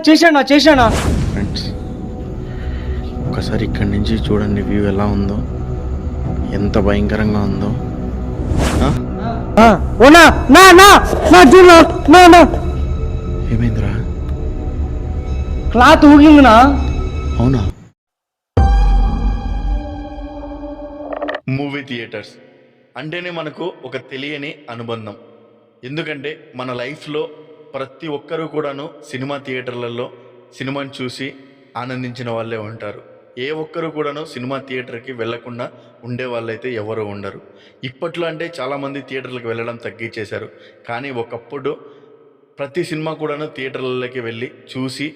చేశానా ఫ్రెండ్స్, ఒకసారి ఇక్కడి నుంచి చూడండి వ్యూ ఎలా ఉందో, ఎంత భయంకరంగా ఉందో. ఏమైందిరా? క్లాత్ ఊగిందినా? అవునా? మూవీ థియేటర్స్ అంటేనే మనకు ఒక తెలియని అనుబంధం. ఎందుకంటే మన లైఫ్లో ప్రతి ఒక్కరూ కూడాను సినిమా థియేటర్లలో సినిమాని చూసి ఆనందించిన వాళ్ళే ఉంటారు. ఏ ఒక్కరు కూడాను సినిమా థియేటర్కి వెళ్లకుండా ఉండే వాళ్ళైతే ఎవరు ఉండరు. ఇప్పట్లో అంటే చాలామంది థియేటర్లకు వెళ్ళడం తగ్గించేశారు. కానీ ఒకప్పుడు ప్రతి సినిమా కూడాను థియేటర్లలోకి వెళ్ళి చూసి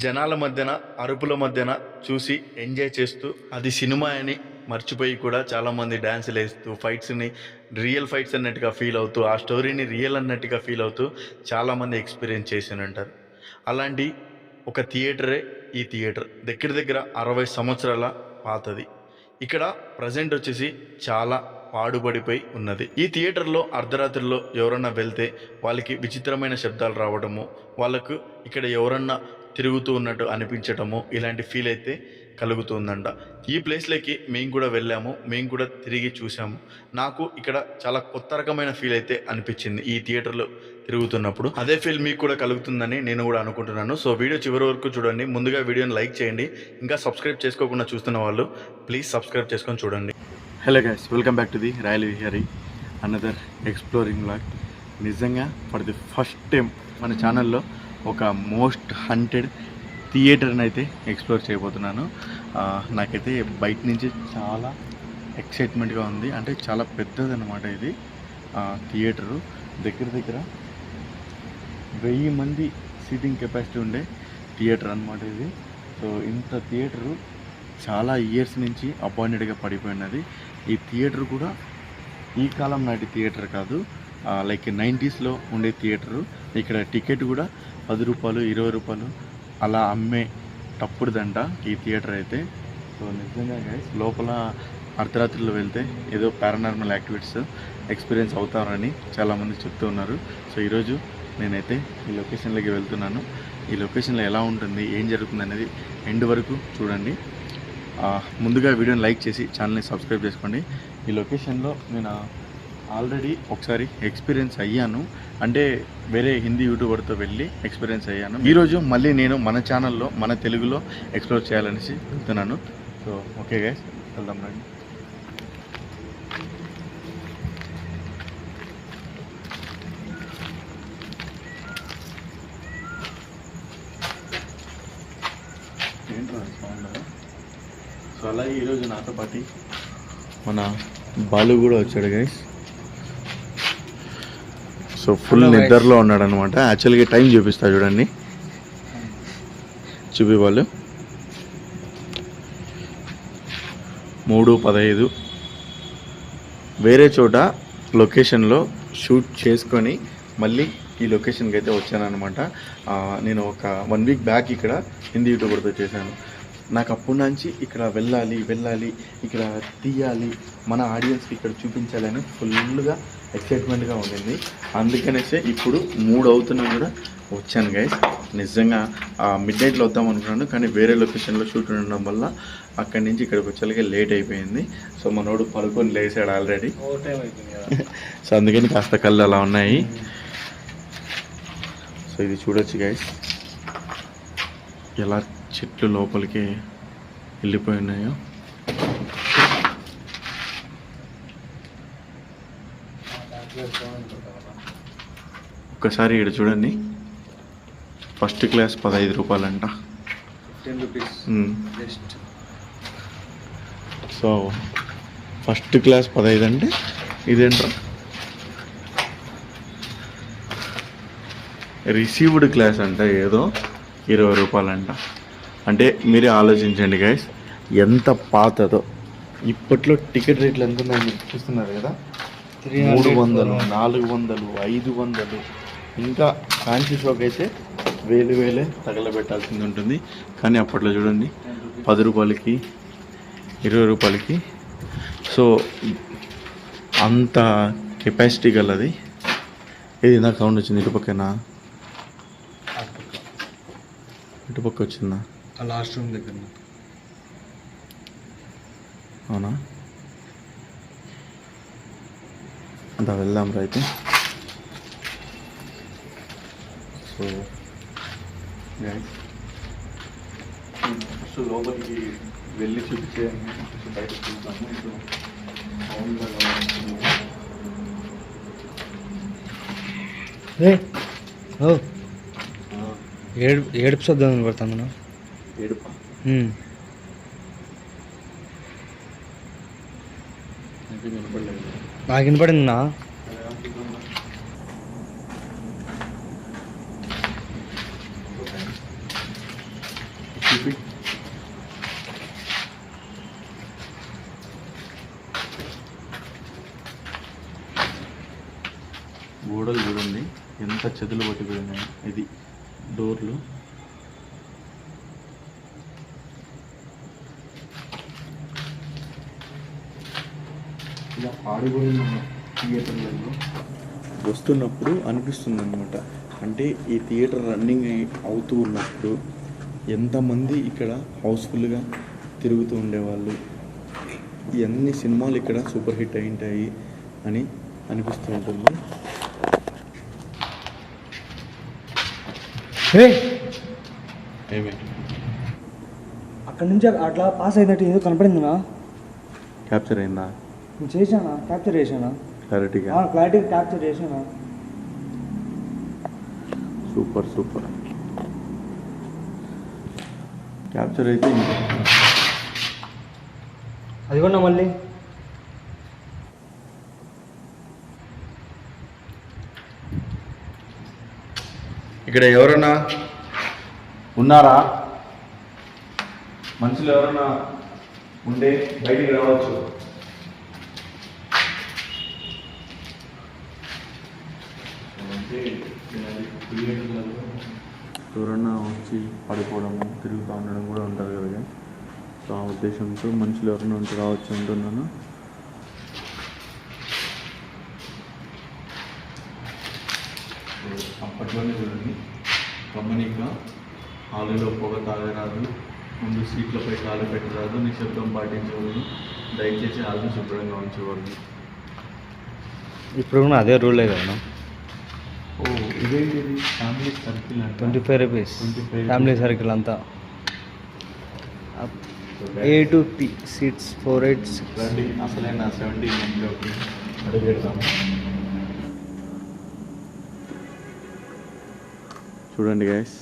జనాల మధ్యన అరుపుల మధ్యన చూసి ఎంజాయ్ చేస్తూ అది సినిమా అని మర్చిపోయి కూడా చాలామంది డ్యాన్సులు వేస్తూ ఫైట్స్ని రియల్ ఫైట్స్ అన్నట్టుగా ఫీల్ అవుతూ ఆ స్టోరీని రియల్ అన్నట్టుగా ఫీల్ అవుతూ చాలామంది ఎక్స్పీరియన్స్ చేసి ఉంటారు. అలాంటి ఒక థియేటరే ఈ థియేటర్. దగ్గర దగ్గర 60 సంవత్సరాల పాతది. ఇక్కడ ప్రజెంట్ వచ్చేసి చాలా పాడుబడిపోయి ఉన్నది. ఈ థియేటర్లో అర్ధరాత్రిలో ఎవరన్నా వెళ్తే వాళ్ళకి విచిత్రమైన శబ్దాలు రావడము, వాళ్ళకు ఇక్కడ ఎవరన్నా తిరుగుతూ ఉన్నట్టు అనిపించటము, ఇలాంటి ఫీల్ అయితే కలుగుతుందంట. ఈ ప్లేస్లోకి మేము కూడా వెళ్ళాము, మేము కూడా తిరిగి చూసాము. నాకు ఇక్కడ చాలా కొత్త రకమైన ఫీల్ అయితే అనిపించింది ఈ థియేటర్లో తిరుగుతున్నప్పుడు. అదే ఫీల్ మీకు కూడా కలుగుతుందని నేను కూడా అనుకుంటున్నాను. సో వీడియో చివరి వరకు చూడండి. ముందుగా వీడియోని లైక్ చేయండి. ఇంకా సబ్స్క్రైబ్ చేసుకోకుండా చూస్తున్న వాళ్ళు ప్లీజ్ సబ్స్క్రైబ్ చేసుకొని చూడండి. Hello guys, welcome back to the royal Vihari another exploring vlog. నిజంగా ఫర్ ది ఫస్ట్ టైం మన ఛానల్లో ఒక మోస్ట్ హంటెడ్ థియేటర్ని అయితే ఎక్స్ప్లోర్ చేయబోతున్నాను. నాకైతే బయట నుంచి చాలా ఎక్సైట్మెంట్గా ఉంది. అంటే చాలా పెద్దదన్నమాట ఇది థియేటరు. దగ్గర దగ్గర 1000 మంది సీటింగ్ కెపాసిటీ ఉండే థియేటర్ అనమాట ఇది. సో ఇంత థియేటరు చాలా ఇయర్స్ నుంచి అపాయింటెడ్గా పడిపోయినది. ఈ థియేటర్ కూడా ఈ కాలం నాటి థియేటర్ కాదు, లైక్ 90sలో ఉండే థియేటరు. ఇక్కడ టికెట్ కూడా 10 రూపాయలు 20 రూపాయలు అలా అమ్మే తప్పుడుదంట ఈ థియేటర్ అయితే. సో నిజంగా గైస్, లోపల అర్ధరాత్రిలో వెళ్తే ఏదో పారానార్మల్ యాక్టివిటీస్ ఎక్స్పీరియన్స్ అవుతారని చాలామంది చెప్తూ ఉన్నారు. సో ఈరోజు నేనైతే ఈ లొకేషన్లోకి వెళ్తున్నాను. ఈ లొకేషన్లో ఎలా ఉంటుంది, ఏం జరుగుతుంది అనేది ఎండ్ వరకు చూడండి. ముందుగా వీడియోని లైక్ చేసి ఛానల్ని సబ్స్క్రైబ్ చేసుకోండి. ఈ లొకేషన్లో నేను ఆల్రెడీ ఒకసారి ఎక్స్పీరియన్స్ అయ్యాను, అంటే వేరే హిందీ యూట్యూబర్తో వెళ్ళి ఎక్స్పీరియన్స్ అయ్యాను. ఈరోజు మళ్ళీ నేను మన ఛానల్లో మన తెలుగులో ఎక్స్ప్లోర్ చేయాలనేసి వెళ్తున్నాను. సో ఓకే గైస్, వెళ్దాం రండి. ఏంట్రా సౌండ్? సో అలాగే ఈరోజు నాతో పాటు మన బాలు కూడా వచ్చాడు గైస్. సో ఫుల్ నిద్రలో ఉన్నాడు అనమాట. యాక్చువల్గా టైం చూపిస్తా చూడండి, చూపి వాళ్ళు 3:15. వేరే చోట లొకేషన్లో షూట్ చేసుకొని మళ్ళీ ఈ లొకేషన్కి అయితే వచ్చాను అనమాట. నేను ఒక 1 వీక్ బ్యాక్ ఇక్కడ హిందీ యూట్యూబర్తో చేశాను. నాకు అప్పటి నుంచి ఇక్కడ వెళ్ళాలి, ఇక్కడ తీయాలి, మన ఆడియన్స్కి ఇక్కడ చూపించాలని ఫుల్గా ఎక్సైట్మెంట్గా ఉండింది. అందుకనేసే ఇప్పుడు 3 అవుతున్నా కూడా వచ్చాను గైస్. నిజంగా మిడ్నైట్లో వద్దాం అనుకున్నాను, కానీ వేరే లొకేషన్లో షూట్ ఉండడం వల్ల అక్కడి నుంచి ఇక్కడికి వచ్చేలాగే లేట్ అయిపోయింది. సో మనోడు పడుకొని లేసాడు ఆల్రెడీ. సో అందుకని కాస్త కళ్ళు అలా ఉన్నాయి. సో ఇది చూడొచ్చు గైస్, ఎలా చెట్లు లోపలికి వెళ్ళిపోయి ఉన్నాయో. ఒక్కసారి ఇక్కడ చూడండి, ఫస్ట్ క్లాస్ 15 రూపాయలంట. సో ఫస్ట్ క్లాస్ 15 అంటే ఇదేంట్రా రిసీవ్డ్ క్లాస్ అంట ఏదో 20 రూపాయలంట. అంటే మీరే ఆలోచించండి గైస్, ఎంత పాతదో. ఇప్పట్లో టికెట్ రేట్లు ఎంత ఉన్నాయో మీరు చూస్తున్నారు కదా, 300, 400, 500. ఇంకా ఫ్యాన్సీ షోకి అయితే వేలే తగలబెట్టాల్సింది ఉంటుంది. కానీ అప్పట్లో చూడండి 10 రూపాయలకి 20 రూపాయలకి. సో అంత కెపాసిటీ గలది. ఇది నాకు సౌండ్ వచ్చింది. ఇటుపక్కనా ఇటుపక్క వచ్చిందా? లాస్ట్ రూమ్ దగ్గర. అవునా? అంతా వెళ్దాం రా అయితే. సో ఫస్ట్ లోపలికి వెళ్ళి చూపించే బయట చూస్తాము. ఏడుపు శబ్దం వినపడుతుంది. ఏడుపా? నాకు వినపడిందా? గోడలు చూడండి ఎంత చెదులు పట్టిపోయినాయి. ఇది డోర్లు. ఇలా పాడిపోయిన థియేటర్లలో వస్తున్నప్పుడు అనిపిస్తుంది అన్నమాట. అంటే ఈ థియేటర్ రన్నింగ్ అవుతూ ఉన్నప్పుడు ఎంతమంది ఇక్కడ హౌస్ఫుల్గా తిరుగుతూ ఉండేవాళ్ళు, ఎన్ని సినిమాలు ఇక్కడ సూపర్ హిట్ అయింటాయి అని అనిపిస్తూ ఉంటుంది. అక్కడ నుంచి అట్లా పాస్ అయినట్టు ఏదో కనపడిందినా? క్యాప్చర్ అయిందా? నేను చేశానా? క్యాప్చర్ చేశానా? క్లారిటీగా క్యాప్చర్ చేశానా? సూపర్ సూపర్ క్యాప్చర్ అయితే. అది కూడా మళ్ళీ ఇక్కడ ఎవరైనా ఉన్నారా? మనుషులు ఎవరైనా ఉండే బయటికి రావచ్చు. ఎవరన్నా వచ్చి పడిపోవడము, తిరుగుతూ ఉండడం కూడా ఉంటారు కదా. సో ఆ ఉద్దేశంతో మనుషులు ఎవరైనా ఉంటే రావచ్చు అంటున్నాను. అప్పట్లోనే చూడండి, గమనిక హాలులో పొగ తాగరాదు, ముందు సీట్లపై కాలు పెట్టరాదు, నిశ్శబ్దం పాటించవద్దు, దయచేసి హాల్ని శుభ్రంగా ఉంచవద్దు. ఇప్పుడు కూడా అదే రూలే కదా. ఓ ఇదేంటిది? ఫ్యామిలీ సర్కిల్ అంటే 25 రూపీస్ ఫ్యామిలీ సర్కిల్ అంతా. A to P seats 4, 8, 6. రండి అసలైన 17 అడుగుపెడతాము. చూడండి గైస్,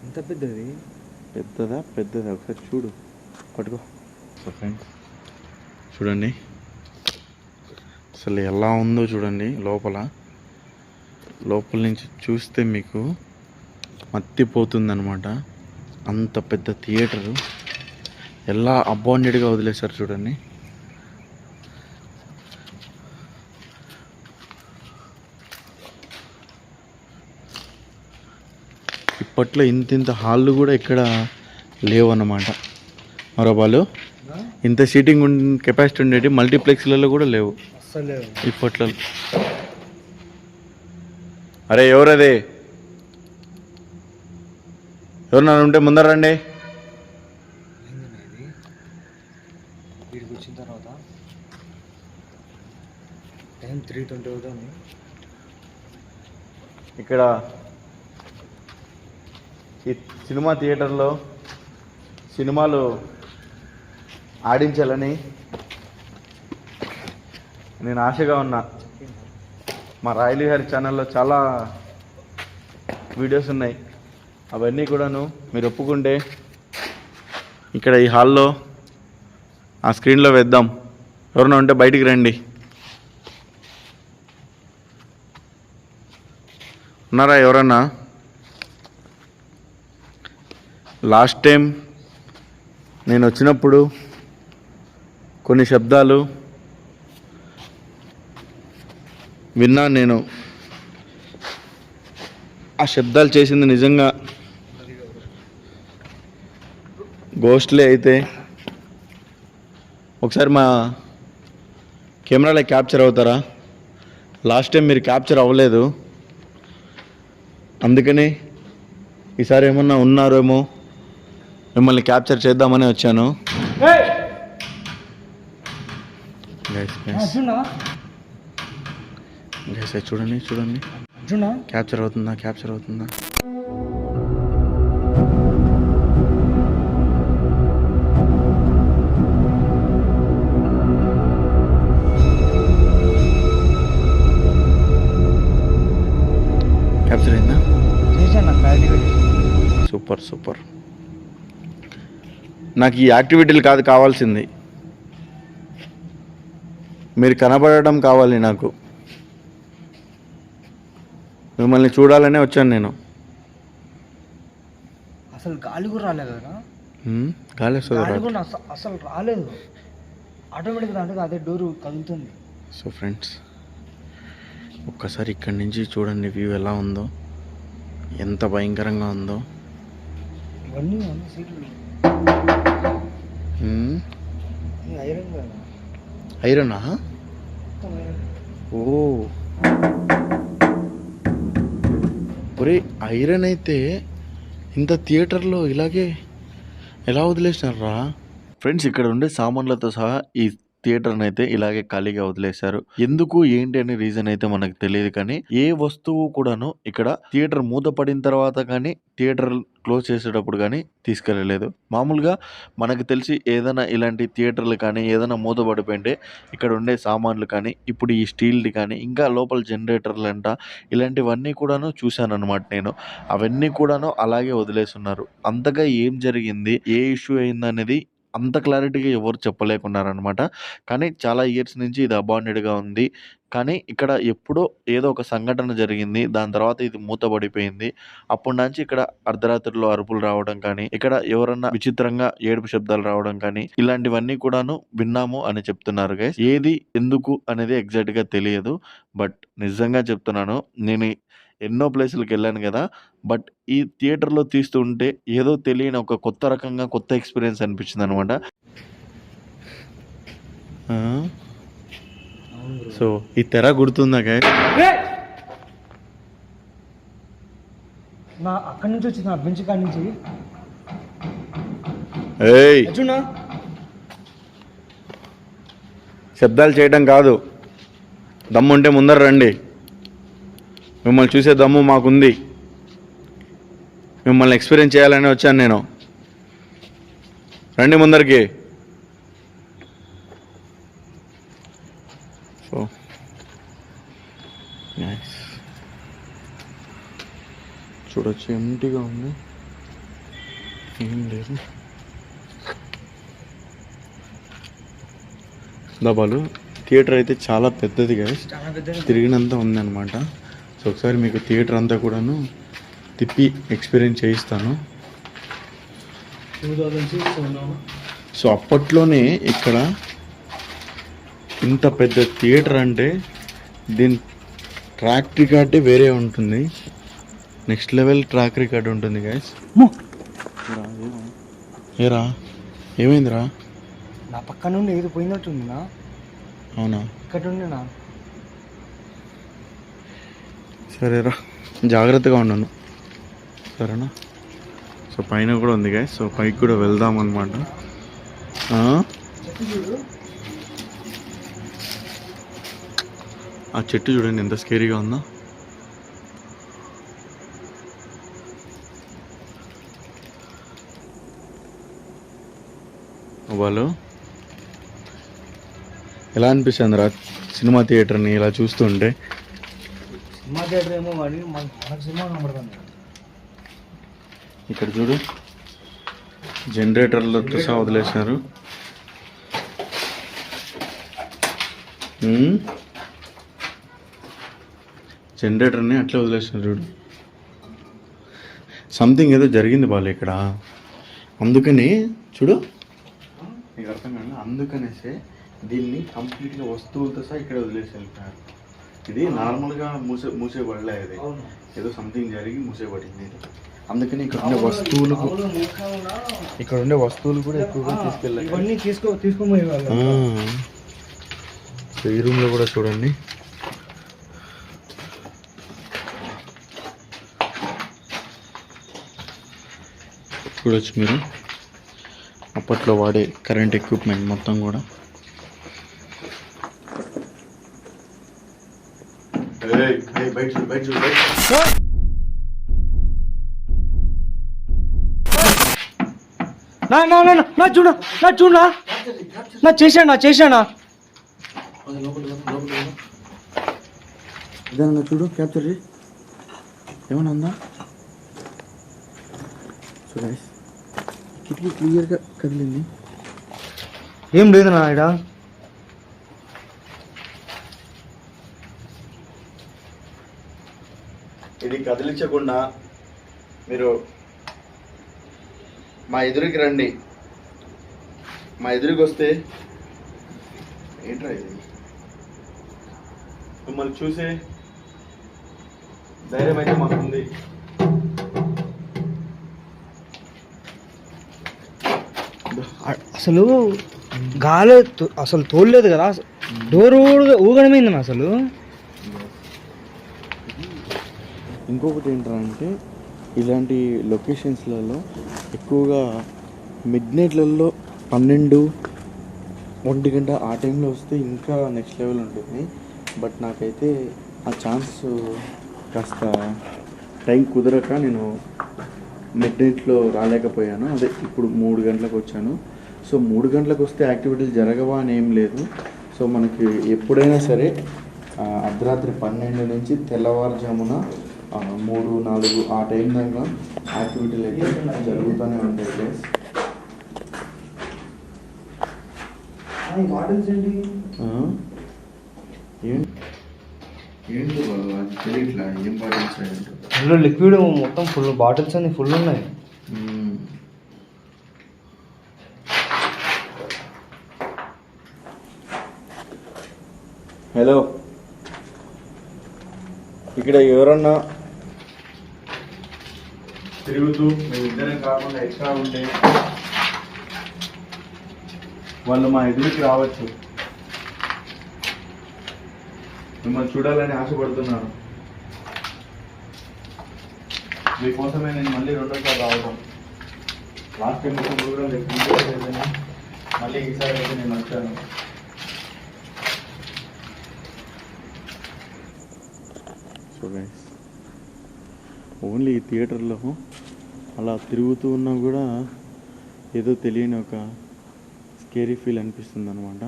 ఎంత పెద్దది? పెద్దదా ఒకసారి చూడు, పట్టుకో. సో ఫ్రెండ్స్ చూడండి అసలు ఎలా ఉందో చూడండి. లోపల నుంచి చూస్తే మీకు మత్తిపోతుందన్నమాట. అంత పెద్ద థియేటరు ఎలా అబాండెడ్గా వదిలేశారు చూడండి. ఇప్పట్లో ఇంత హాళ్ళు కూడా ఇక్కడ లేవన్నమాట. మరో వాళ్ళు ఇంత సీటింగ్ కెపాసిటీ ఉండేవి మల్టీప్లెక్స్లలో కూడా లేవు ఇప్పట్లో. అరే ఎవరదే? ఎవరన్నా ఉంటే ముందర రండి. వీడికి వచ్చిన తర్వాత టైం 3:20 అవుతుంది. ఇక్కడ ఈ సినిమా థియేటర్లో సినిమాలు ఆడించాలని నేను ఆశగా ఉన్నా. మా రాయలీ గారి ఛానల్లో చాలా వీడియోస్ ఉన్నాయి. అవన్నీ కూడాను మీరు ఒప్పుకుంటే ఇక్కడ ఈ హాల్లో ఆ స్క్రీన్లో వేద్దాం. ఎవరైనా ఉంటే బయటికి రండి. ఉన్నారా ఎవరన్నా? లాస్ట్ టైం నేను వచ్చినప్పుడు కొన్ని శబ్దాలు విన్నాను నేను. ఆ శబ్దాలు చేసింది నిజంగా గోస్ట్లే అయితే ఒకసారి మా కెమెరాలో క్యాప్చర్ అవుతారా? లాస్ట్ టైం మీరు క్యాప్చర్ అవ్వలేదు, అందుకని ఈసారి ఏమన్నా ఉన్నారేమో మిమ్మల్ని క్యాప్చర్ చేద్దామని వచ్చాను. అర్జునా చూడండి చూడండి, అర్జునా క్యాప్చర్ అవుతుందా? క్యాప్చర్ అవుతుందా? క్యాప్చర్ అయిందా? చేశాను క్లారిటీగా సూపర్ సూపర్. నాకు ఈ యాక్టివిటీలు కాదు కావాల్సింది, మీరు కనబడడం కావాలి. నాకు మిమ్మల్ని చూడాలనే వచ్చాను నేను. అసలు గాలి కూడా రాలేదు కదా, గాలి వస్తుంది గాలి కూడా అసలు రాలేదు, ఆటోమేటిక్గా అంటే అదే డోరు కదులుతుంది. సో ఫ్రెండ్స్, ఒక్కసారి ఇక్కడి నుంచి చూడండి వ్యూ ఎలా ఉందో, ఎంత భయంకరంగా ఉందో. ఇవన్నీ సీట్లు ఐరన్ కదా, ఐరనా? ఓ ఒరే, ఐరన్ అయితే ఇంత థియేటర్లో ఇలాగే ఎలా వదిలేసినారా? ఫ్రెండ్స్, ఇక్కడ ఉండే సామాన్లతో సహా ఈ థియేటర్ని అయితే ఇలాగే ఖాళీగా వదిలేశారు. ఎందుకు ఏంటి అనే రీజన్ అయితే మనకు తెలియదు, కానీ ఏ వస్తువు కూడాను ఇక్కడ థియేటర్ మూతపడిన తర్వాత కానీ థియేటర్ క్లోజ్ చేసేటప్పుడు కానీ తీసుకెళ్ళలేదు. మామూలుగా మనకు తెలిసి ఏదైనా ఇలాంటి థియేటర్లు కానీ ఏదైనా మూతపడిపోయింటే ఇక్కడ ఉండే సామాన్లు కానీ, ఇప్పుడు ఈ స్టీల్ది కానీ, ఇంకా లోపల జనరేటర్లు అంట, ఇలాంటివన్నీ కూడాను చూశాను అనమాట నేను. అవన్నీ కూడాను అలాగే వదిలేస్తున్నారు. అంతగా ఏం జరిగింది, ఏ ఇష్యూ అయింది అనేది అంత క్లారిటీగా ఎవరు చెప్పలేకున్నారనమాట. కానీ చాలా ఇయర్స్ నుంచి ఇది అబాండెడ్గా ఉంది. కానీ ఇక్కడ ఎప్పుడో ఏదో ఒక సంఘటన జరిగింది, దాని తర్వాత ఇది మూతపడిపోయింది. అప్పటి నుంచి ఇక్కడ అర్ధరాత్రిలో అరుపులు రావడం కానీ, ఇక్కడ ఎవరన్నా విచిత్రంగా ఏడుపు శబ్దాలు రావడం కానీ, ఇలాంటివన్నీ కూడాను విన్నాము అని చెప్తున్నారు గైస్. ఏది ఎందుకు అనేది ఎగ్జాక్ట్గా తెలియదు, బట్ నిజంగా చెప్తున్నాను, నేను ఎన్నో ప్లేసులకు వెళ్ళాను కదా, బట్ ఈ థియేటర్లో తీస్తుంటే ఏదో తెలియని ఒక కొత్త రకంగా కొత్త ఎక్స్పీరియన్స్ అనిపించింది అనమాట. సో ఈ తెర గుర్తుందా గైస్? నా అక్కడి నుంచి వచ్చింది, నా బెంచ్ కాడి నుంచి. ఏయ్, అర్జునా శబ్దాలు చేయడం కాదు, దమ్ముంటే ముందర రండి. మిమ్మల్ని చూసే దమ్ము మాకుంది, మిమ్మల్ని ఎక్స్పీరియన్స్ చేయాలని వచ్చాను నేను. రండి ముందరికి. సో నైస్, చూడొచ్చు ఎంటీగా ఉంది, ఏం లేదు. దబాలు థియేటర్ అయితే చాలా పెద్దది గైస్, చాలా పెద్దగా తిరిగినంత ఉందన్నమాట. సో ఒకసారి మీకు థియేటర్ అంతా కూడాను తిప్పి ఎక్స్పీరియన్స్ చేయిస్తాను. 2006 ఉన్నాము. సో అప్పట్లోనే ఇక్కడ ఇంత పెద్ద థియేటర్ అంటే దీని ట్రాక్ రికార్డే వేరే ఉంటుంది, నెక్స్ట్ లెవెల్ ట్రాక్ రికార్డ్ ఉంటుంది గైస్. ఏరా ఏమైందిరా? నా పక్క నుండి ఏది పోయినట్టుంది నా. అవునా? ఇక్కడ నుండి నా. సరేరా, జాగ్రత్తగా ఉన్నాను సరేనా? సో పైన కూడా ఉంది గైస్, సో పైకి కూడా వెళ్దాం అనమాట. ఆ చెట్టు చూడండి ఎంత స్కేరీగా ఉందో. వాళ్ళు ఎలా అనిపిస్తుంది రా సినిమా థియేటర్ని ఇలా చూస్తుంటే? సినిమా థియేటర్ ఏమో కానీ మనకు సినిమా కనబడుతుంది. ఇక్కడ చూడు, జనరేటర్లతో సహా వదిలేసినారు. జనరేటర్ని అట్లే వదిలేసినారు చూడు. సంథింగ్ ఏదో జరిగింది వాళ్ళు ఇక్కడ, అందుకని చూడు, నీకు అర్థం కాదు. అందుకనేసే దీన్ని కంప్లీట్గా వస్తువులతో సహా ఇక్కడ వదిలేసి వెళ్ళిపోయారు. ఇది నార్మల్గా మూసేపడలే, అది ఏదో సంథింగ్ జరిగి మూసేపడింది. అందుకని ఇక్కడ ఉండే వస్తువులు కూడా ఎక్కువగా తీసుకెళ్ళాలి. ఇవన్నీ తీసుకోపోయేవాళ్ళు. సో ఈ రూమ్లో కూడా చూడండి, చూడొచ్చు మీరు అప్పట్లో వాడే కరెంట్ ఎక్విప్మెంట్ మొత్తం కూడా. నా చూడా నా చేశానా ఇదన్నా చూడు, క్యాప్చర్ చేయి, ఏమన్నా ఉందా? సో గైస్ కిటికీ క్లియర్గా కదిలింది. ఏం లేదన్నా ఇక్కడ. ఇది కదిలించకుండా మీరు మా ఎదురుకి రండి. మా ఎదురుకి వస్తే ఏంట్రా ఇది, మిమ్మల్ని చూసే ధైర్యం అయితే మాకుంది. అసలు గాలి అసలు తోడలేదు కదా, డోర్ ఊగడమైంది అసలు. ఇంకొకటి ఏంటంటే ఇలాంటి లొకేషన్స్లలో ఎక్కువగా మిడ్ నైట్లలో 12-1 గంట ఆ టైంలో వస్తే ఇంకా నెక్స్ట్ లెవెల్ ఉంటుంది. బట్ నాకైతే ఆ ఛాన్స్ కాస్త టైం కుదరక నేను మిడ్ నైట్లో రాలేకపోయాను. అదే ఇప్పుడు 3 గంటలకు వచ్చాను. సో 3 గంటలకు వస్తే యాక్టివిటీలు జరగవా అని ఏం లేదు. సో మనకి ఎప్పుడైనా సరే అర్ధరాత్రి 12 నుంచి తెల్లవారుజామున 3-4 ఆ టైం దాకా యాక్టివిటీలు అయితే జరుగుతూనే ఉంటాయి ప్లేస్. ఏంటి బాబు అది తెలియట్లా, ఏం పాటించాయంటే అందులో లిక్విడ్ మొత్తం ఫుల్, బాటిల్స్ అన్ని ఫుల్ ఉన్నాయి. హలో, ఇక్కడ ఎవరన్నా తిరుగుతూ మేము ఇద్దరం కాకుండా ఎక్స్ట్రా ఉంటే వాళ్ళు మా ఎదురుకి రావచ్చు. మిమ్మల్ని చూడాలని ఆశపడుతున్నాను. మీకోసమే నేను మళ్ళీ 2సారి రావడం. లాస్ట్ టైం కూడా లేకుండా మళ్ళీ ఈసారి అయితే నేను వచ్చాను. సో గైస్ ఓన్లీ థియేటర్లో అలా తిరుగుతూ ఉన్నా కూడా ఏదో తెలియని ఒక స్కేరీ ఫీల్ అనిపిస్తుంది అనమాట.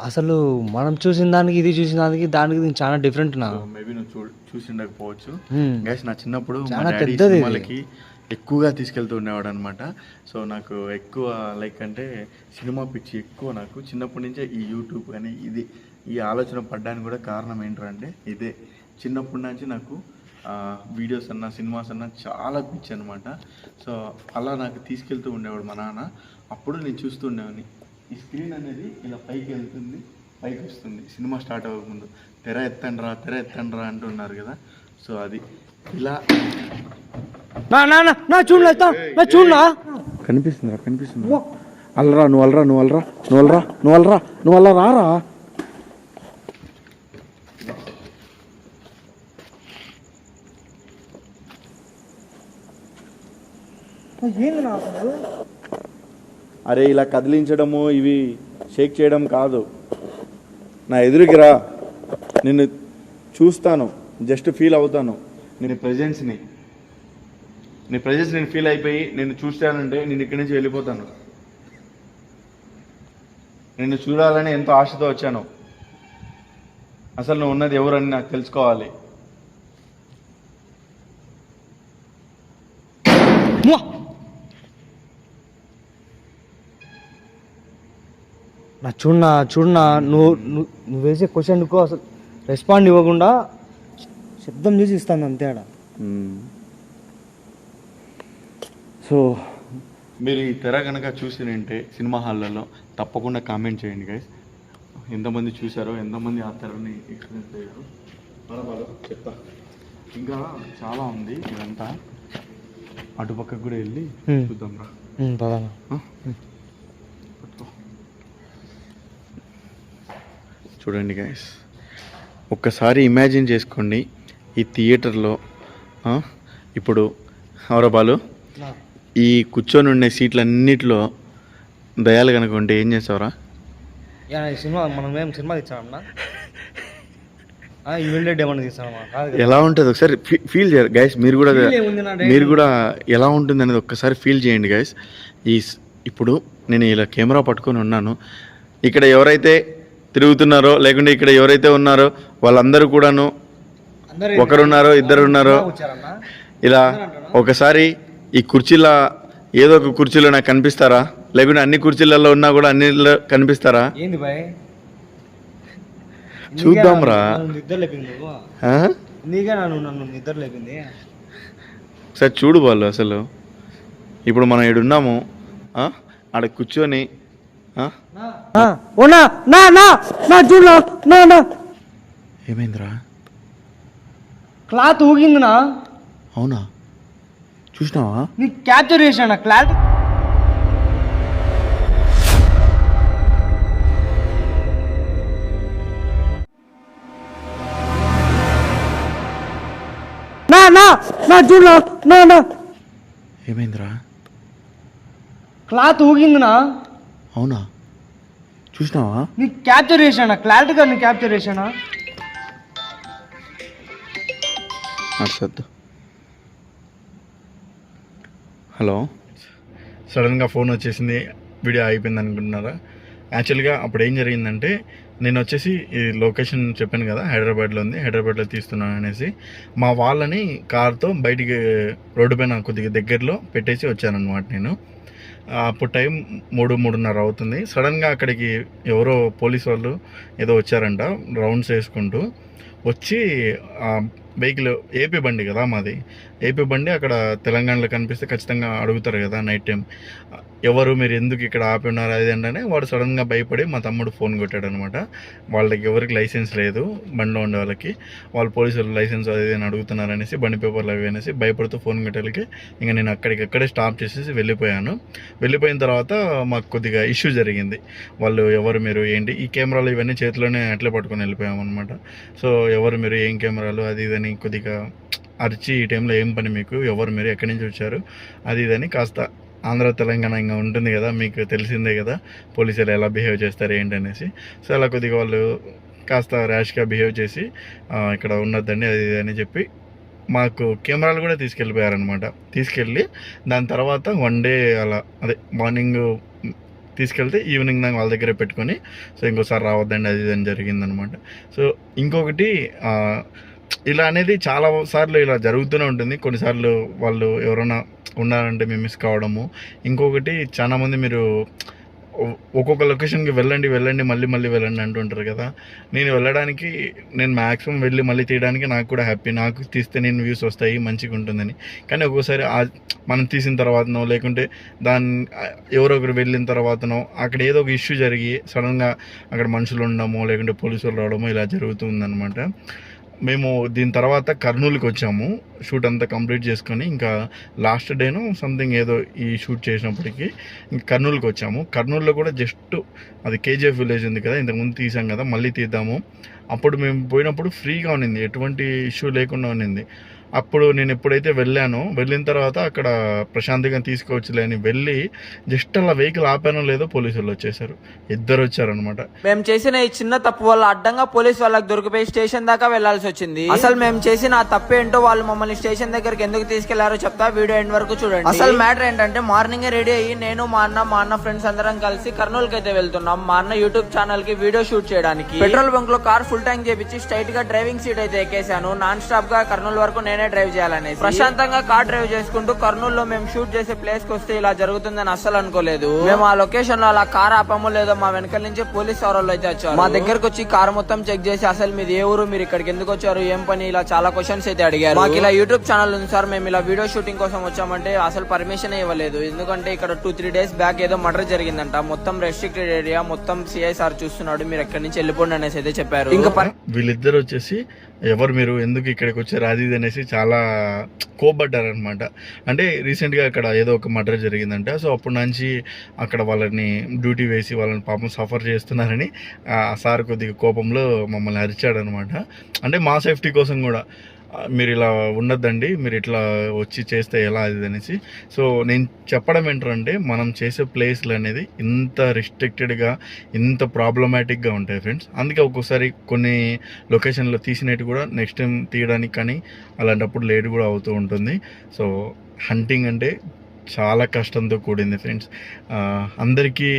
అసలు మనం చూసిన దానికి ఇది చూసిన దానికి చాలా డిఫరెంట్. మేబీ నువ్వు చూసి ఉండకపోవచ్చు గైస్. నా చిన్నప్పుడు చాలా పెద్దది వాళ్ళకి ఎక్కువగా తీసుకెళ్తూ ఉండేవాడు అనమాట. సో నాకు ఎక్కువ లైక్ అంటే సినిమా పిచ్చి ఎక్కువ. నాకు చిన్నప్పటి నుంచే ఈ యూట్యూబ్ కానీ ఈ ఆలోచన పడ్డానికి కూడా కారణం ఏంటంటే ఇదే. చిన్నప్పటి నుంచి నాకు వీడియోస్ అన్నా సినిమాస్ అన్నా చాలా పిచ్చి అనమాట. సో అలా నాకు తీసుకెళ్తూ ఉండేవాడు మా నాన్న. అప్పుడు నేను చూస్తూ ఉండేవాడిని. ఈ స్క్రీన్ అనేది ఇలా పైకి వెళ్తుంది, పైకి వస్తుంది. సినిమా స్టార్ట్ అవ్వకముందు తెర ఎత్తండి రా అంటున్నారు కదా. సో అది ఇలా చూడనా కనిపిస్తుంది. నువ్వు అల్లరా రారా. అరే ఇలా కదిలించడము ఇవి షేక్ చేయడం కాదు. నా ఎదురుకి రా, నిన్ను చూస్తాను, జస్ట్ ఫీల్ అవుతాను. నీ ప్రెజెన్స్ నేను ఫీల్ అయిపోయి నేను చూస్తానంటే నేను ఇక్కడి నుంచి వెళ్ళిపోతాను. నిన్ను చూడాలని ఎంతో ఆశతో వచ్చాను. అసలు నువ్వు ఉన్నది ఎవరని నాకు తెలుసుకోవాలి. చూడనా నువ్వు వేసే క్వశ్చన్కు అసలు రెస్పాండ్ ఇవ్వకుండా శబ్దం చేసి ఇస్తాను అంతే ఆడ. సో మీరు ఈ తెర కనుక చూసినంటే సినిమా హాల్లలో తప్పకుండా కామెంట్ చేయండి గైస్. ఎంతమంది చూసారో, ఎంతమంది ఆ తెరని ఎక్స్పీరియన్స్ అయ్యారో చెప్తా. ఇంకా చాలా ఉంది ఇదంతా. అటుపక్కకు కూడా వెళ్ళి చూద్దాం రా. పదన్నా. చూడండి గైస్, ఒక్కసారి ఇమాజిన్ చేసుకోండి ఈ థియేటర్లో ఇప్పుడు హౌరబాలు ఈ కూర్చొని ఉండే సీట్లన్నిటిలో దయాలు కనుకుంటే ఏం చేస్తావురా? సినిమా మనం ఏం సినిమా తెచ్చామన్నా? ఈవిల్ డెడ్ ఏమన్నా తీస్తామా? ఎలా ఉంటుంది ఒకసారి ఫీల్ చేయరు గైస్. మీరు కూడా ఎలా ఉంటుంది అనేది ఒక్కసారి ఫీల్ చేయండి గైస్. ఇప్పుడు నేను ఇలా కెమెరా పట్టుకొని ఉన్నాను, ఇక్కడ ఎవరైతే తిరుగుతున్నారో లేకుంటే ఇక్కడ ఎవరైతే ఉన్నారో వాళ్ళందరూ కూడాను ఒకరున్నారో ఇద్దరున్నారో ఇలా ఒకసారి ఈ కుర్చీలో ఏదో ఒక కుర్చీలో నాకు కనిపిస్తారా? లేకుంటే అన్ని కుర్చీలలో ఉన్నా కూడా అన్నిలో కనిపిస్తారా? ఏంది బాయ్, చూద్దాం రా. నిద్ర లేపింది నీకే, నన్ను నిద్ర లేపింది. ఒకసారి చూడు వాళ్ళు. అసలు ఇప్పుడు మనం ఈడున్నాము, ఆడ కూర్చొని ఏమైందిరా? క్లాత్ ఊగిందినా? అవునా, చూసినావా? నీకు క్యాప్చర్ చేసాను క్లాత్. ఏమైందిరా? క్లాత్ ఊగిందినా? అవునా, చూసినావా? నీకు క్యాప్చర్ చేసానా క్లారిటీగా? నీకు క్యాప్చర్ చేసానా? అర్సద్దు. హలో, సడన్గా ఫోన్ వచ్చేసింది, వీడియో అయిపోయింది అనుకుంటున్నారా? యాక్చువల్గా అప్పుడు ఏం జరిగిందంటే, నేను వచ్చేసి ఈ లొకేషన్ చెప్పాను కదా, హైదరాబాద్లో ఉంది, హైదరాబాద్లో తీస్తున్నాను అనేసి మా వాళ్ళని కార్తో బయటికి రోడ్డు పైన కొద్దిగా దగ్గరలో పెట్టేసి వచ్చానన్నమాట నేను. అప్పుడు టైం 3-3:30 అవుతుంది. సడన్గా అక్కడికి ఎవరో పోలీస్ వాళ్ళు ఏదో వచ్చారంట, రౌండ్స్ వేసుకుంటూ వచ్చి వెహికల్ ఏపీ బండి కదా మాది, ఏపీ బండి అక్కడ తెలంగాణలో కనిపిస్తే ఖచ్చితంగా అడుగుతారు కదా నైట్ టైం, ఎవరు మీరు ఎందుకు ఇక్కడ ఆపి ఉన్నారు అది అంటే, వాడు సడన్గా భయపడి మా తమ్ముడు ఫోన్ కొట్టాడు అనమాట. వాళ్ళకి ఎవరికి లైసెన్స్ లేదు బండిలో ఉండే వాళ్ళకి, వాళ్ళు పోలీసులు లైసెన్స్ అది అని అడుగుతున్నారు అనేసి, బండి పేపర్లు అవి అనేసి భయపడుతూ ఫోన్ కొట్టేళ్ళకి ఇంకా నేను అక్కడికక్కడే స్టాప్ చేసేసి వెళ్ళిపోయాను. వెళ్ళిపోయిన తర్వాత మాకు కొద్దిగా ఇష్యూ జరిగింది. వాళ్ళు ఎవరు మీరు ఏంటి, ఈ కెమెరాలు ఇవన్నీ చేతిలోనే అట్లే పట్టుకొని వెళ్ళిపోయాము అనమాట. సో ఎవరు మీరు, ఏం కెమెరాలు అది ఇదని కొద్దిగా అరిచి, ఈ టైంలో ఏం పని మీకు, ఎవరు మీరు, ఎక్కడి నుంచి వచ్చారు అది ఇదని కాస్త ఆంధ్ర తెలంగాణ ఇంకా ఉంటుంది కదా, మీకు తెలిసిందే కదా పోలీసులు ఎలా బిహేవ్ చేస్తారు ఏంటనేసి. సో అలా కొద్దిగా వాళ్ళు కాస్త ర్యాష్గా బిహేవ్ చేసి ఇక్కడ ఉండొద్దండి అది ఇది అని చెప్పి మాకు కెమెరాలు కూడా తీసుకెళ్ళిపోయారనమాట. తీసుకెళ్ళి దాని తర్వాత 1 డే అలా, అదే మార్నింగ్ తీసుకెళ్తే ఈవినింగ్ దాకా వాళ్ళ దగ్గరే పెట్టుకొని, సో ఇంకోసారి రావద్దండి అది ఇది అని జరిగిందనమాట. సో ఇంకొకటి ఇలా అనేది చాలా సార్లు ఇలా జరుగుతూనే ఉంటుంది. కొన్నిసార్లు వాళ్ళు ఎవరైనా ఉన్నారంటే మేము మిస్ కావడము. ఇంకొకటి చాలామంది మీరు ఒక్కొక్క లొకేషన్కి వెళ్ళండి మళ్ళీ వెళ్ళండి అంటుంటారు కదా. నేను వెళ్ళడానికి, నేను మ్యాక్సిమం వెళ్ళి మళ్ళీ తీయడానికి నాకు కూడా హ్యాపీ, నాకు తీస్తే నేను వ్యూస్ వస్తాయి మంచిగా ఉంటుందని. కానీ ఒక్కోసారి మనం తీసిన తర్వాతనో లేకుంటే ఎవరో ఒకరు వెళ్ళిన తర్వాతనో అక్కడ ఏదో ఒక ఇష్యూ జరిగి సడన్గా అక్కడ మనుషులు ఉండడమో లేకుంటే పోలీసులు రావడమో ఇలా జరుగుతుందన్నమాట. మేము దీని తర్వాత కర్నూలుకి వచ్చాము, షూట్ అంతా కంప్లీట్ చేసుకొని. ఇంకా లాస్ట్ డేను సంథింగ్ ఏదో ఈ షూట్ చేసినప్పటికీ ఇంకా కర్నూలుకి వచ్చాము. కర్నూలులో కూడా జస్ట్ అది కేజీఎఫ్ విలేజ్ ఉంది కదా, ఇంతకుముందు తీసాం కదా, మళ్ళీ తీద్దాము. అప్పుడు మేము పోయినప్పుడు ఫ్రీగా ఉన్నింది, ఎటువంటి ఇష్యూ లేకుండా ఉన్నింది. అప్పుడు నేను ఎప్పుడైతే వెళ్ళిన తర్వాత అక్కడ ప్రశాంతంగా తీసుకోవచ్చులే అని వెళ్ళి జస్ట్ అలా వెహికల్ ఆపానో లేదో పోలీసులు వచ్చేసారు, ఇద్దరు వచ్చారనమాట. మేము చేసిన ఈ చిన్న తప్పు వల్ల అడ్డంగా పోలీసు వాళ్ళకి దొరికిపోయి స్టేషన్ దాకా వెళ్లాల్సి వచ్చింది. అసలు మేము చేసిన ఆ తప్పు ఏంటో, వాళ్ళు మమ్మల్ని స్టేషన్ దగ్గరికి ఎందుకు తీసుకెళ్లారో చెప్తా, వీడియో ఎండ్ వరకు చూడండి. అసలు మ్యాటర్ ఏంటంటే, మార్నింగ్ రెడీ అయ్యి నేను మా అన్న ఫ్రెండ్స్ అందరం కలిసి కర్నూలుకి అయితే వెళ్తున్నాం. మా అన్న యూట్యూబ్ ఛానల్ కి వీడియో షూట్ చేయడానికి. పెట్రోల్ బంక్ లో కార్ ఫుల్ ట్యాంక్ చేపించి స్ట్రైట్ గా డ్రైవింగ్ సీట్ అయితే ఎక్కేసాను. నాన్ స్టాప్ గా కర్నూలు వరకు నేనే డ్రైవ్ చేయాలని ప్రశాంతంగా కార్ డ్రైవ్ చేసుకుంటూ కర్నూలులో మేము షూట్ చేసే ప్లేస్ కి వస్తే ఇలా జరుగుతుందని అస్సలు అనుకోలేదు. మేము ఆ లొకేషన్ లో అలా కార్ ఆపామో లేదో మా వెనకాల నుంచి పోలీస్ వాళ్ళు అయితే వచ్చారు. మా దగ్గరకు వచ్చి కార్ మొత్తం చెక్ చేసి, అసలు మీది ఏ ఊరు, మీరు ఇక్కడికి ఎందుకు వచ్చారు, ఏం పని, ఇలా చాలా క్వశ్చన్స్ అయితే అడిగారు. మాకు ఇలా యూట్యూబ్ ఛానల్ ఉంది సార్, మేము ఇలా వీడియో షూటింగ్ కోసం వచ్చామంటే అసలు పర్మిషన్ ఇవ్వలేదు. ఎందుకంటే ఇక్కడ 2-3 డేస్ బ్యాక్ ఏదో మర్డర్ జరిగిందంట, మొత్తం రెస్ట్రిక్టెడ్ ఏరియా, మొత్తం సిఐ సార్ చూస్తున్నాడు, మీరు ఎక్కడి నుంచి వెళ్ళిపోండి అనేసి అయితే చెప్పారు. ఇంకా వీళ్ళిద్దరు వచ్చేసి ఎవరు మీరు, ఎందుకు ఇక్కడికి వచ్చారు అది ఇది అనేసి చాలా కోపడ్డారనమాట. అంటే రీసెంట్గా అక్కడ ఏదో ఒక మర్డర్ జరిగిందంట. సో అప్పటి నుంచి అక్కడ వాళ్ళని డ్యూటీ వేసి వాళ్ళని పాపం సఫర్ చేస్తున్నారని ఆ సార్ కొద్దిగా కోపంలో మమ్మల్ని అరిచాడనమాట. అంటే మా సేఫ్టీ కోసం కూడా మీరు ఇలా ఉండొద్దండి, మీరు ఇట్లా వచ్చి చేస్తే ఎలా అది అనేసి. సో నేను చెప్పడం ఏంటంటే మనం చేసే ప్లేస్లు అనేది ఇంత రిస్ట్రిక్టెడ్గా ఇంత ప్రాబ్లమాటిక్గా ఉంటాయి ఫ్రెండ్స్. అందుకే ఒక్కోసారి కొన్ని లొకేషన్లో తీసినట్టు కూడా నెక్స్ట్ టైం తీయడానికి కానీ అలాంటప్పుడు లేట్ కూడా అవుతూ ఉంటుంది. సో హంటింగ్ అంటే చాలా కష్టంతో కూడింది ఫ్రెండ్స్. అందరికీ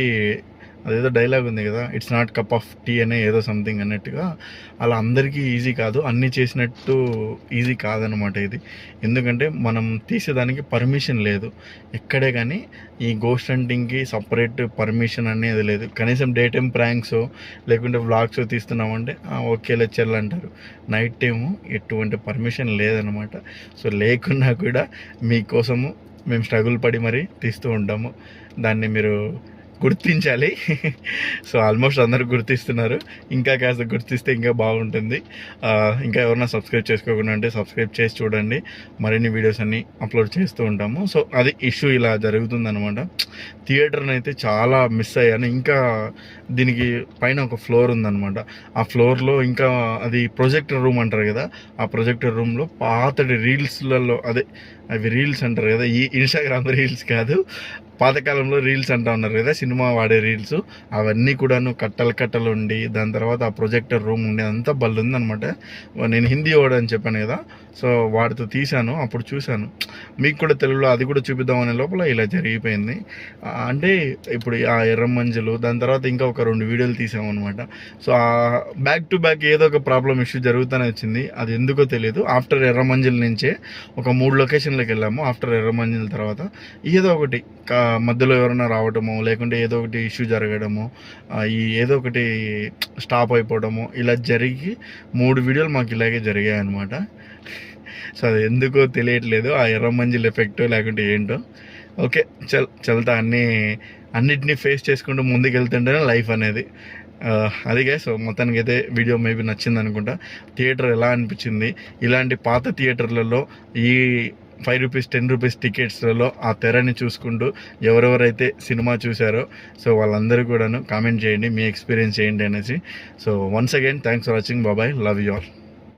అదేదో డైలాగ్ ఉంది కదా, it's not cup of tea అనే ఏదో సంథింగ్ అన్నట్టుగా, అలా అందరికీ ఈజీ కాదు, అన్నీ చేసినట్టు ఈజీ కాదనమాట ఇది. ఎందుకంటే మనం తీసేదానికి పర్మిషన్ లేదు ఎక్కడే, కానీ ఈ గోస్ట్ హంటింగ్కి సపరేట్ పర్మిషన్ అనేది లేదు. కనీసం డే టైం ప్రాంక్స్ లేకుంటే వ్లాగ్స్ తీస్తున్నామంటే ఓకే లెక్చర్లు అంటారు. నైట్ టైము ఎటువంటి పర్మిషన్ లేదనమాట. సో లేకున్నా కూడా మీకోసము మేము స్ట్రగుల్ పడి మరీ తీస్తూ ఉంటాము. దాన్ని మీరు గుర్తించాలి. సో ఆల్మోస్ట్ అందరూ గుర్తిస్తున్నారు, ఇంకా కాస్త గుర్తిస్తే ఇంకా బాగుంటుంది. ఇంకా ఎవరైనా సబ్స్క్రైబ్ చేసుకోకుండా ఉంటే సబ్స్క్రైబ్ చేసి చూడండి, మరిన్ని వీడియోస్ అన్నీ అప్లోడ్ చేస్తూ ఉంటాము. సో అది ఇష్యూ ఇలా జరుగుతుందనమాట. థియేటర్ని అయితే చాలా మిస్ అయ్యాను. ఇంకా దీనికి పైన ఒక ఫ్లోర్ ఉందన్నమాట. ఆ ఫ్లోర్లో ఇంకా అది ప్రొజెక్టర్ రూమ్ అంటారు కదా, ఆ ప్రొజెక్టర్ రూమ్లో పాతటి రీల్స్లలో, అదే అవి రీల్స్ అంటారు కదా, ఈ ఇన్స్టాగ్రామ్ రీల్స్ కాదు, పాతకాలంలో రీల్స్ అంటూ ఉన్నారు కదా, సినిమా వాడే రీల్స్, అవన్నీ కూడాను కట్టలు ఉండి, దాని తర్వాత ఆ ప్రొజెక్టర్ రూమ్ ఉండి అంతా బళ్ళు ఉందనమాట. నేను హిందీ వాడని చెప్పాను కదా, సో వాడితో తీశాను. అప్పుడు చూశాను, మీకు కూడా తెలుగులో అది కూడా చూపిద్దామనే లోపల ఇలా జరిగిపోయింది. అంటే ఇప్పుడు ఆ ఎర్రమంజులు, దాని తర్వాత ఇంకా ఒక 2 వీడియోలు తీసామన్నమాట. సో బ్యాక్ టు బ్యాక్ ఏదో ఒక ప్రాబ్లం ఇష్యూ జరుగుతూనే వచ్చింది. అది ఎందుకో తెలియదు. ఆఫ్టర్ ఎర్రమంజుల నుంచే ఒక 3 లొకేషన్లకు వెళ్ళాము. ఆఫ్టర్ ఎర్రమంజుల తర్వాత ఏదో ఒకటి మధ్యలో ఎవరైనా రావడము, లేకుంటే ఏదో ఒకటి ఇష్యూ జరగడము, ఈ ఏదో ఒకటి స్టాప్ అయిపోవడము, ఇలా జరిగి 3 వీడియోలు మాకు ఇలాగే జరిగాయి అనమాట. సో అది ఎందుకో తెలియట్లేదు, ఆ ఎర్రమంజిల్ ఎఫెక్ట్ లేకుంటే ఏంటో. ఓకే చల్తా అన్నిటినీ ఫేస్ చేసుకుంటూ ముందుకు వెళ్తుంటేనే లైఫ్ అనేది. అదిగా. సో మొత్తానికి అయితే వీడియో మేబీ నచ్చింది అనుకుంటా. థియేటర్ ఎలా అనిపించింది, ఇలాంటి పాత థియేటర్లలో ఈ 5 రూపీస్ 10 రూపీస్ టికెట్స్లలో ఆ తెరని చూసుకుంటూ ఎవరెవరైతే సినిమా చూశారో సో వాళ్ళందరూ కూడాను కామెంట్ చేయండి, మీ ఎక్స్పీరియన్స్ చేయండి అనేసి. So once again thanks for watching, బాబాయ్, లవ్ యూ ఆల్.